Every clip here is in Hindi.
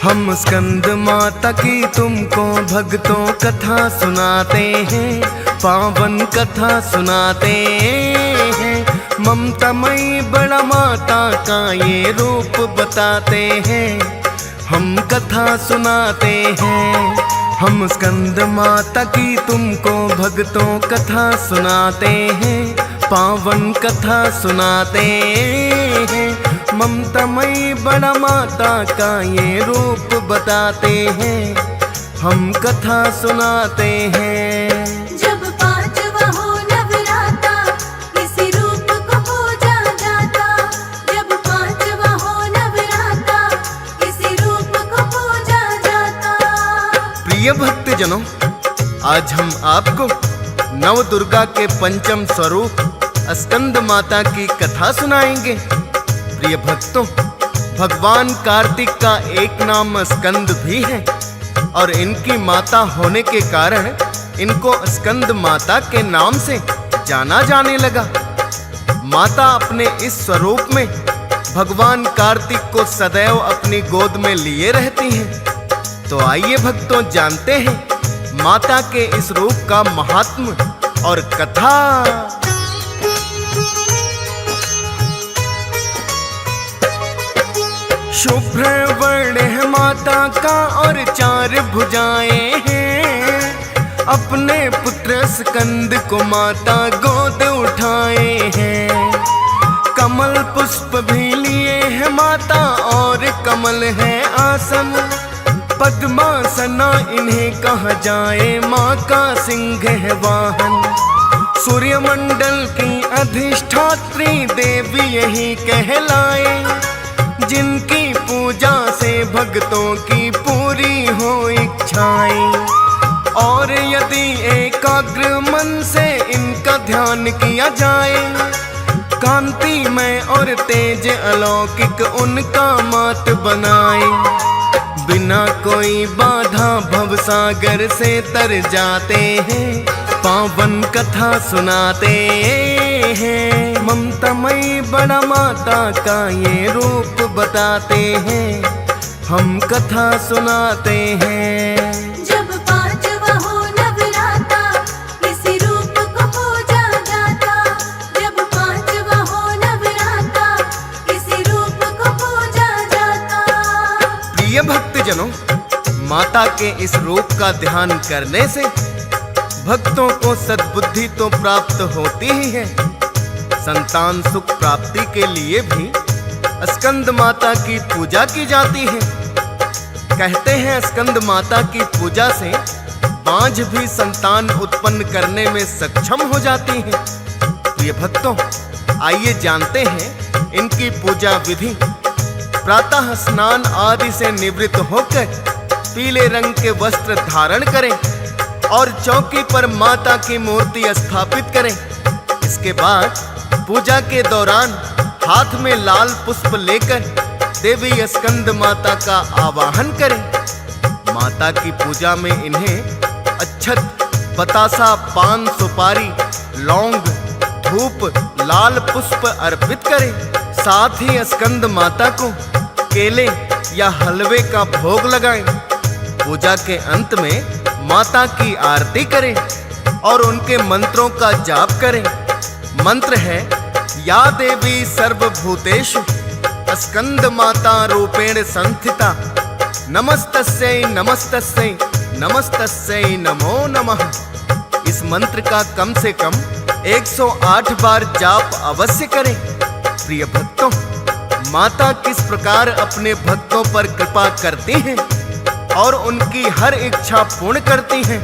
हम स्कंद माता की तुमको भक्तों कथा सुनाते हैं, पावन कथा सुनाते हैं। ममतामयी बड़ा माता का ये रूप बताते हैं, हम कथा सुनाते हैं। हम स्कंद माता की तुमको भक्तों कथा सुनाते हैं, पावन कथा सुनाते हैं। ममतामयी बड़ा माता का ये रूप बताते हैं, हम कथा सुनाते हैं। जब पांचवा हो नवराता इसी रूप को पूजा जाता, जब पांचवा हो नवराता इसी रूप को पूजा जाता। प्रिय भक्तजनों, आज हम आपको नव दुर्गा के पंचम स्वरूप स्कंद माता की कथा सुनाएंगे। प्रिय भक्तों, भगवान कार्तिक का एक नाम स्कंद भी है और इनकी माता होने के कारण इनको स्कंद माता के नाम से जाना जाने लगा। माता अपने इस स्वरूप में भगवान कार्तिक को सदैव अपनी गोद में लिए रहती हैं। तो आइए भक्तों, जानते हैं माता के इस रूप का महात्म्य और कथा। शुभ्र वर्ण है माता का और चार भुजाएं हैं, अपने पुत्र स्कंद को माता गोद उठाए हैं। कमल पुष्प भी लिए है माता और कमल है आसन, पद्मासना इन्हें कहा जाए, माँ का सिंह है वाहन। सूर्यमंडल की अधिष्ठात्री देवी यही कहलाए, जिनकी पूजा से भक्तों की पूरी हो इच्छाएं। और यदि एकाग्र मन से इनका ध्यान किया जाए, कांतिमय और तेज अलौकिक उनका मात बनाए। बिना कोई बाधा भवसागर से तर जाते हैं, पावन कथा सुनाते हैं। ममतामयी बड़ा माता का ये रूप बताते हैं, हम कथा सुनाते हैं। जब पांचवा हो नवराता इसी रूप को पूजा जाता, जब पांचवा हो नवराता इसी रूप को पूजा जाता। प्रिय भक्तजनों, माता के इस रूप का ध्यान करने से भक्तों को सद्बुद्धि तो प्राप्त होती ही है, संतान सुख प्राप्ति के लिए भी स्कंद माता की पूजा की जाती है। कहते हैं स्कंद माता की पूजा से बांझ भी संतान उत्पन्न करने में सक्षम हो जाती है। प्रिय भक्तों, आइए जानते हैं इनकी पूजा विधि। प्रातः स्नान आदि से निवृत्त होकर पीले रंग के वस्त्र धारण करें और चौकी पर माता की मूर्ति स्थापित करें। इसके बाद पूजा के दौरान हाथ में लाल पुष्प लेकर देवी स्कंद माता का आवाहन करें। माता की पूजा में इन्हें अक्षत, बतासा, पान, सुपारी, लौंग, धूप, लाल पुष्प अर्पित करें। साथ ही स्कंद माता को केले या हलवे का भोग लगाएं। पूजा के अंत में माता की आरती करें और उनके मंत्रों का जाप करें। मंत्र है, या देवी सर्वभूतेषु स्कंद माता रूपेण संस्थिता, नमस्तस्यै नमस्तस्यै नमस्तस्यै नमो नमः। इस मंत्र का कम से कम 108 बार जाप अवश्य करें। प्रिय भक्तों, माता किस प्रकार अपने भक्तों पर कृपा करती हैं और उनकी हर इच्छा पूर्ण करती हैं,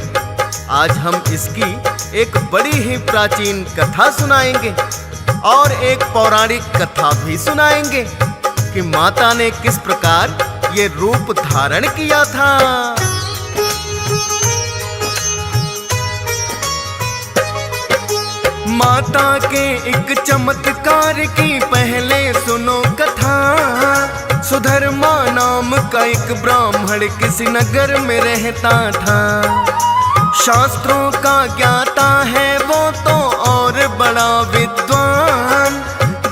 आज हम इसकी एक बड़ी ही प्राचीन कथा सुनाएंगे और एक पौराणिक कथा भी सुनाएंगे कि माता ने किस प्रकार ये रूप धारण किया था। माता के एक चमत्कार की पहले सुनो कथा। सुधर्मा नाम का एक ब्राह्मण किसी नगर में रहता था। शास्त्रों का ज्ञाता है वो तो और बड़ा विद्वान,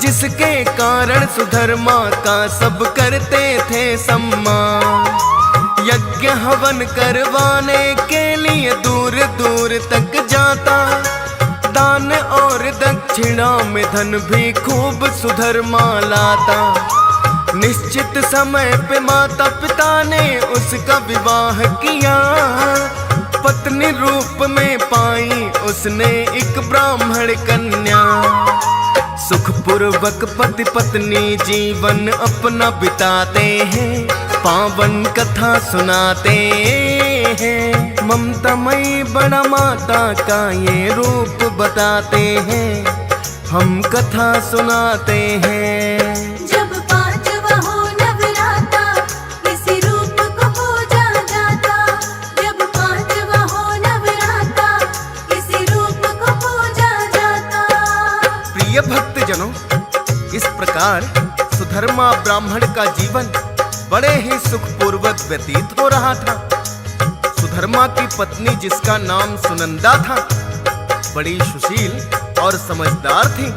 जिसके कारण सुधर्मा का सब करते थे सम्मान। यज्ञ हवन करवाने के लिए दूर दूर तक जाता, दान और दक्षिणा में धन भी खूब सुधर्मा लाता। निश्चित समय पे माता पिता ने उसका विवाह किया, पत्नी रूप में पाई उसने एक ब्राह्मण कन्या। सुखपूर्वक पति पत्नी जीवन अपना बिताते हैं, पावन कथा सुनाते हैं। ममतामयी बड़ा माता का ये रूप बताते हैं, हम कथा सुनाते हैं। जब पांचवा हो नवराता, इसी रूप को पूजा जाता। जब पांचवा हो नवराता, इसी रूप को पूजा जाता। प्रिय भक्तजनों, इस प्रकार सुधर्मा ब्राह्मण का जीवन बड़े ही सुखपूर्वक व्यतीत हो रहा था। सुधर्मा की पत्नी, जिसका नाम सुनंदा था, बड़ी सुशील और समझदार थी।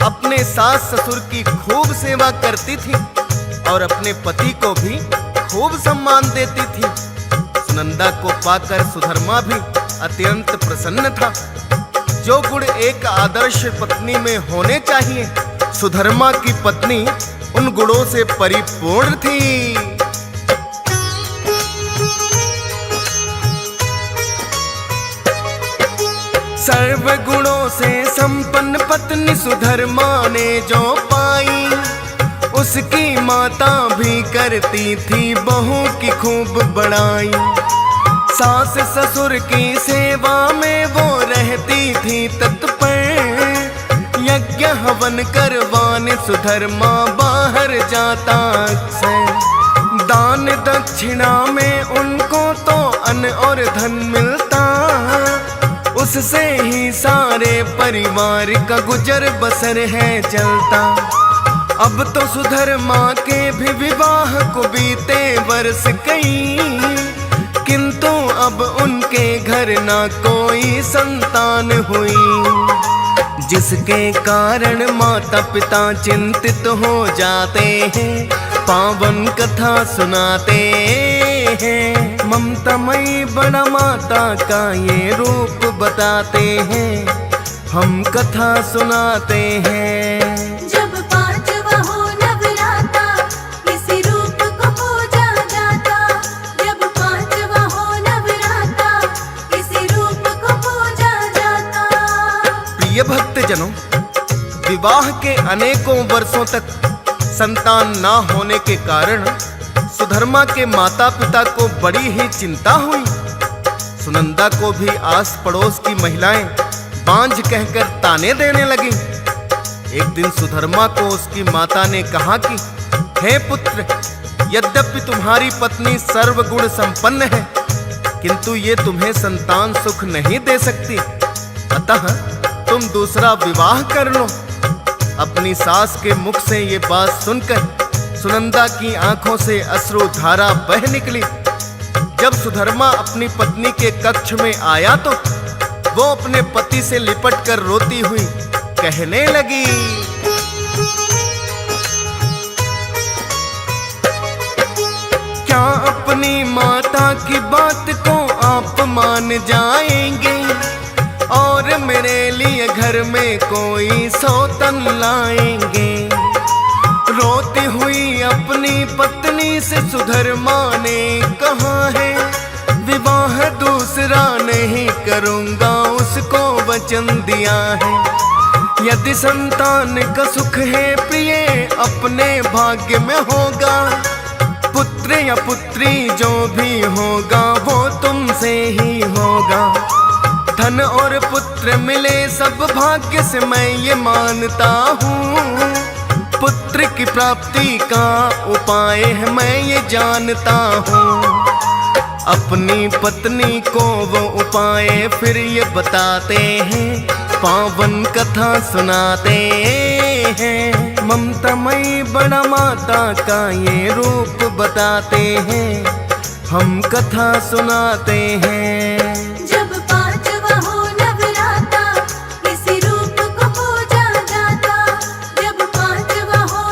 अपने सास ससुर की खूब सेवा करती थी और अपने पति को भी खूब सम्मान देती थी। सुनंदा को पाकर सुधर्मा भी अत्यंत प्रसन्न था। जो गुण एक आदर्श पत्नी में होने चाहिए, सुधर्मा की पत्नी उन गुणों से परिपूर्ण थी। सर्व गुणों से संपन्न पत्नी सुधर्मा ने जो पाई, उसकी माता भी करती थी बहू की खूब बड़ाई। सास ससुर की सेवा में वो रहती थी तत्पर, यज्ञ हवन करवाने सुधर्मा बाहर जाता अक्सर। दान दक्षिणा में उनको तो अन्न और धन मिलता, उससे ही सारे परिवार का गुजर बसर है चलता। अब तो सुधर्मा के भी विवाह को बीते वर्ष कई, किंतु अब उनके घर ना कोई संतान हुई, जिसके कारण माता पिता चिंतित हो जाते हैं, पावन कथा सुनाते हैं। ममतामयी बड़ा माता का ये रूप बताते हैं, हम कथा सुनाते हैं। जब पांचवा हो नवराता, इसी रूप को पूजा जाता। जब पांचवा हो नवराता, इसी रूप को पूजा जाता। प्रिय भक्तजनों, विवाह के अनेकों वर्षों तक संतान ना होने के कारण सुधर्मा के माता पिता को बड़ी ही चिंता हुई। सुनंदा को भी आस पड़ोस की महिलाएं बांझ कहकर ताने देने लगी। एक दिन सुधर्मा को उसकी माता ने कहा कि हे पुत्र, यद्यपि तुम्हारी पत्नी सर्वगुण संपन्न है, किंतु ये तुम्हें संतान सुख नहीं दे सकती, अतः तुम दूसरा विवाह कर लो। अपनी सास के मुख से ये बात सुनकर सुनंदा की आंखों से अश्रुधारा बह निकली। जब सुधर्मा अपनी पत्नी के कक्ष में आया तो वो अपने पति से लिपट कर रोती हुई कहने लगी, क्या अपनी माता की बात को आप मान जाएंगे और मेरे लिए घर में कोई सौतन लाएंगे। रोती हुई अपनी पत्नी से सुधर्मा ने कहा है, विवाह दूसरा नहीं करूंगा, उसको वचन दिया है। यदि संतान का सुख है प्रिय अपने भाग्य में होगा, पुत्र या पुत्री जो भी होगा वो तुमसे ही होगा। धन और पुत्र मिले सब भाग्य से मैं ये मानता हूँ, पुत्र की प्राप्ति का उपाय है मैं ये जानता हूँ। अपनी पत्नी को वो उपाय फिर ये बताते हैं, पावन कथा सुनाते हैं। ममतामयी बड़ा माता का ये रूप बताते हैं, हम कथा सुनाते हैं। जब पांचवा हो नवराता, इसी रूप को पूजा जाता। जब पांचवा हो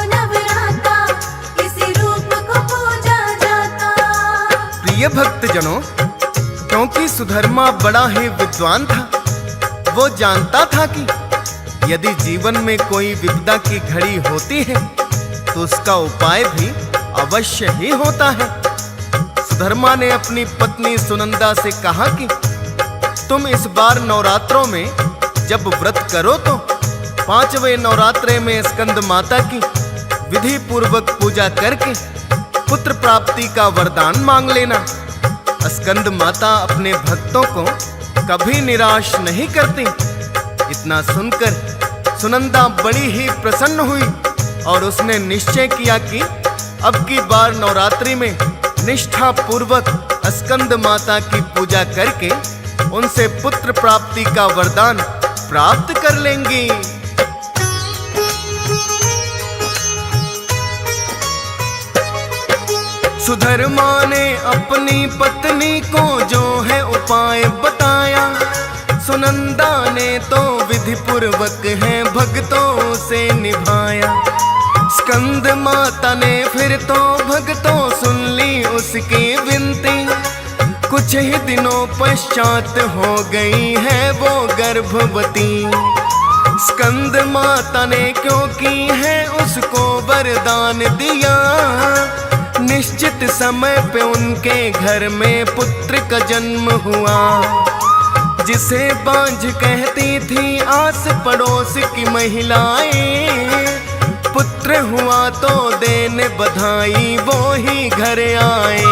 भक्तजनों, क्योंकि सुधर्मा बड़ा ही विद्वान था, वो जानता था कि यदि जीवन में कोई विपदा की घड़ी होती है तो उसका उपाय भी अवश्य ही होता है। सुधर्मा ने अपनी पत्नी सुनंदा से कहा कि तुम इस बार नवरात्रों में जब व्रत करो तो 5वें नवरात्रे में स्कंद माता की विधि पूर्वक पूजा करके पुत्र प्राप्ति का वरदान मांग लेना। स्कंद माता अपने भक्तों को कभी निराश नहीं करती। इतना सुनकर सुनंदा बड़ी ही प्रसन्न हुई और उसने निश्चय किया कि अब की बार नवरात्रि में निष्ठा पूर्वक स्कंद माता की पूजा करके उनसे पुत्र प्राप्ति का वरदान प्राप्त कर लेंगी। सुधर्मा ने अपनी पत्नी को जो है उपाय बताया, सुनंदा ने तो विधि पूर्वक है भक्तों से निभाया। स्कंद माता ने फिर तो भक्तों सुन ली उसकी विनती, कुछ ही दिनों पश्चात हो गई है वो गर्भवती। स्कंद माता ने क्योंकि है उसको वरदान दिया, निश्चित समय पे उनके घर में पुत्र का जन्म हुआ। जिसे बांझ कहती थी आस पड़ोस की महिलाएं, पुत्र हुआ तो देने बधाई वो ही घर आए।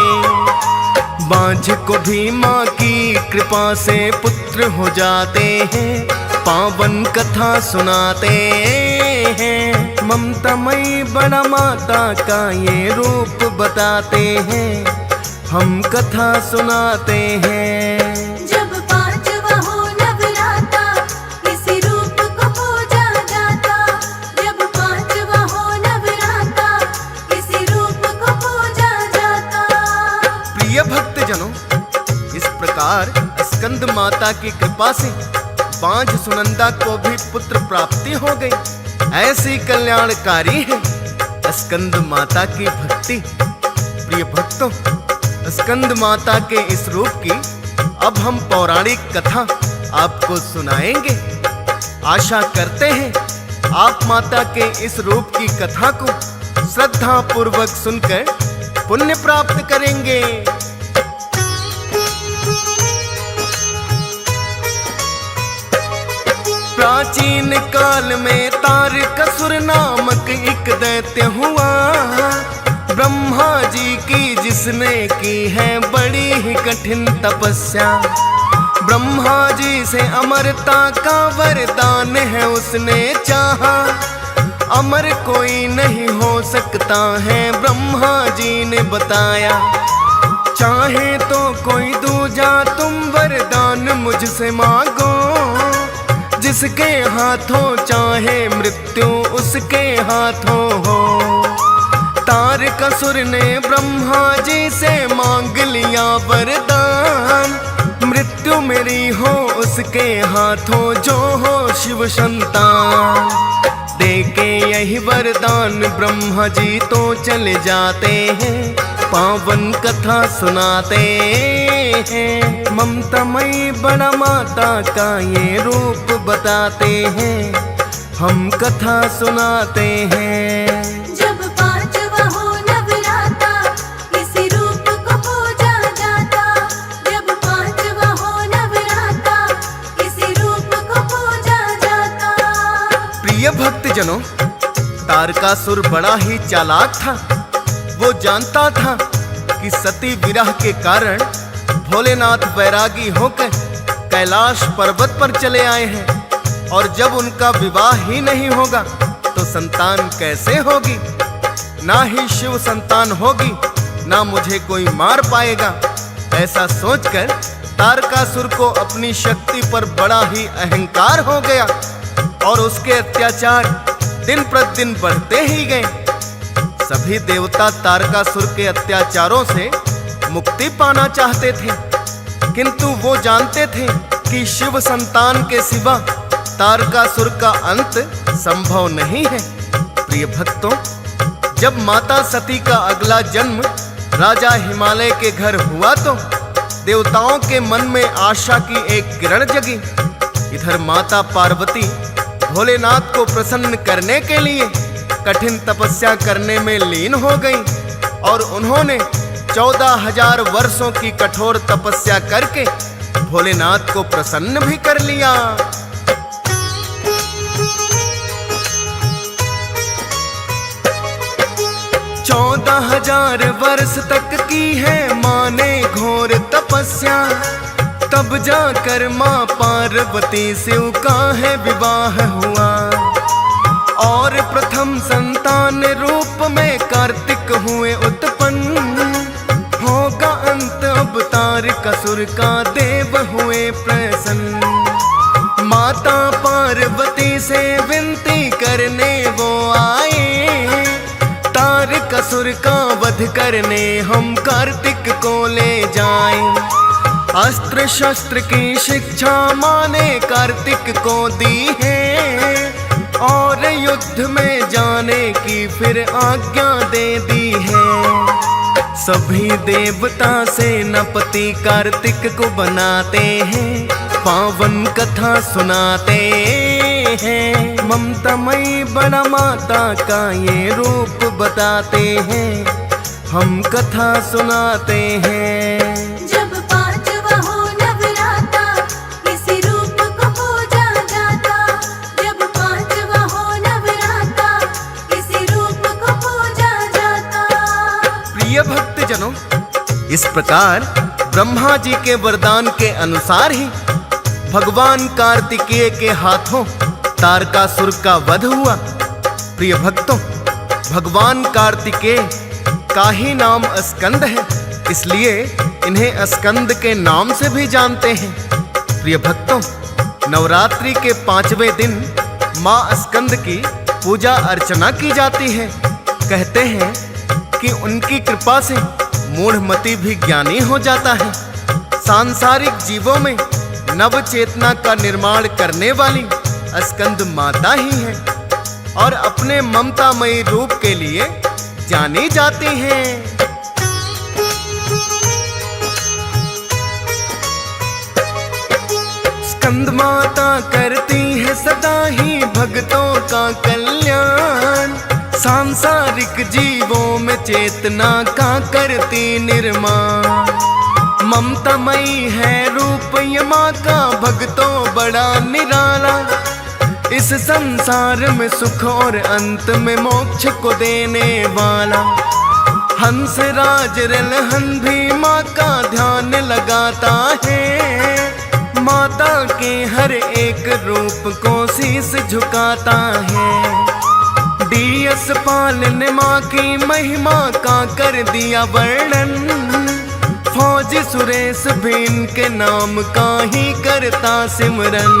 बांझ को भी माँ की कृपा से पुत्र हो जाते हैं, पावन कथा सुनाते हैं। ममतामयी बड़ा माता का ये रूप बताते हैं, हम कथा सुनाते हैं। जब 5वां हो नवराता, इसी रूप को पूजा जाता। जब 5वां हो नवराता, इसी रूप को पूजा जाता। प्रिय भक्तजनों, इस प्रकार स्कंद माता की कृपा से बांझ सुनंदा को भी पुत्र प्राप्ति हो गई। ऐसी कल्याणकारी है स्कंद माता की भक्ति। प्रिय भक्तों, स्कंद माता के इस रूप की अब हम पौराणिक कथा आपको सुनाएंगे। आशा करते हैं आप माता के इस रूप की कथा को श्रद्धा पूर्वक सुनकर पुण्य प्राप्त करेंगे। प्राचीन काल में तारकासुर नामक एक दैत्य हुआ, ब्रह्मा जी की जिसने की है बड़ी ही कठिन तपस्या। ब्रह्मा जी से अमरता का वरदान है उसने चाहा, अमर कोई नहीं हो सकता है ब्रह्मा जी ने बताया। चाहे तो कोई दूजा तुम वरदान मुझसे मांगो, जिसके हाथों चाहे मृत्यु उसके हाथों हो। तारकासुर ने ब्रह्मा जी से मांग लिया वरदान, मृत्यु मेरी हो उसके हाथों जो हो शिव संतान। देके यही वरदान ब्रह्मा जी तो चले जाते हैं, पावन कथा सुनाते हैं। ममतामयी बड़ा माता का ये रूप बताते हैं, हम कथा सुनाते हैं। जब 5वां हो नवराता, इसी रूप को पूजा जाता। जब 5वां हो नवराता, इसी रूप को पूजा जाता। प्रिय भक्तजनों, तारकासुर बड़ा ही चालाक था। वो जानता था कि सती विरह के कारण भोलेनाथ वैरागी होकर कैलाश पर्वत पर चले आए हैं, और जब उनका विवाह ही नहीं होगा तो संतान कैसे होगी। ना ही शिव संतान होगी, ना मुझे कोई मार पाएगा। ऐसा सोचकर तारकासुर को अपनी शक्ति पर बड़ा ही अहंकार हो गया और उसके अत्याचार दिन प्रतिदिन बढ़ते ही गए। सभी देवता तारकासुर के अत्याचारों से मुक्ति पाना चाहते थे, किंतु वो जानते थे कि शिव संतान के सिवा तारकासुर का अंत संभव नहीं है। प्रिय भक्तों, जब माता सती का अगला जन्म राजा हिमालय के घर हुआ तो देवताओं के मन में आशा की एक किरण जगी। इधर माता पार्वती भोलेनाथ को प्रसन्न करने के लिए कठिन तपस्या करने में लीन हो गई और उन्होंने 14,000 वर्षों की कठोर तपस्या करके भोलेनाथ को प्रसन्न भी कर लिया। 14,000 वर्ष तक की है माँ ने घोर तपस्या, तब जाकर माँ पार्वती शिव का है विवाह हुआ। और प्रथम संतान रूप में कार्तिक हुए उत्पन्न, होगा अंत अवतार कसुर का देव हुए प्रसन्न। माता पार्वती से विनती करने वो आए, तारकासुर का वध करने हम कार्तिक को ले जाएं। अस्त्र शस्त्र की शिक्षा माँ ने कार्तिक को दी है और युद्ध में जाने की फिर आज्ञा दे दी है। सभी देवता सेनापति कार्तिक को बनाते हैं, पावन कथा सुनाते हैं। ममतामयी बड़ा माता का ये रूप बताते हैं, हम कथा सुनाते हैं। जब पांचवा हो नवराता, इसी रूप को पूजा जाता। जब पांचवा हो नवराता, इसी रूप को पूजा जाता। प्रिय भक्तजनों, इस प्रकार ब्रह्मा जी के वरदान के अनुसार ही भगवान कार्तिकेय के हाथों तारकासुर का वध हुआ। प्रिय भक्तों, भगवान कार्तिकेय का ही नाम स्कंद है, इसलिए इन्हें स्कंद के नाम से भी जानते हैं। प्रिय भक्तों, नवरात्रि के 5वें दिन माँ स्कंद की पूजा अर्चना की जाती है। कहते हैं कि उनकी कृपा से मूढ़मति भी ज्ञानी हो जाता है। सांसारिक जीवों में नव चेतना का निर्माण करने वाली स्कंद माता ही है और अपने ममतामयी रूप के लिए जानी जाती हैं। स्कंद माता करती है सदा ही भक्तों का कल्याण, सांसारिक जीवों में चेतना का करती निर्माण। ममतामयी है रूप ये माँ का भक्तों बड़ा निराला, इस संसार में सुख और अंत में मोक्ष को देने वाला। हंस राज रलहन भी माँ का ध्यान लगाता है, माता के हर एक रूप को शीश झुकाता है। डीएस पाल ने माँ की महिमा का कर दिया वर्णन, फौजी सुरेश भी इनके नाम का ही करता सिमरन।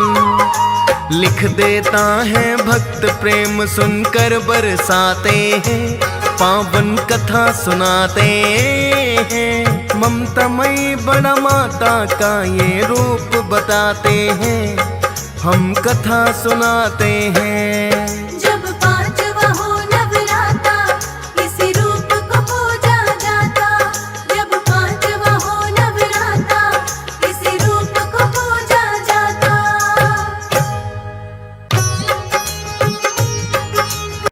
लिख देता है भक्त प्रेम सुनकर बरसाते हैं, पावन कथा सुनाते हैं। ममतामयी बड़ा माता का ये रूप बताते हैं, हम कथा सुनाते हैं।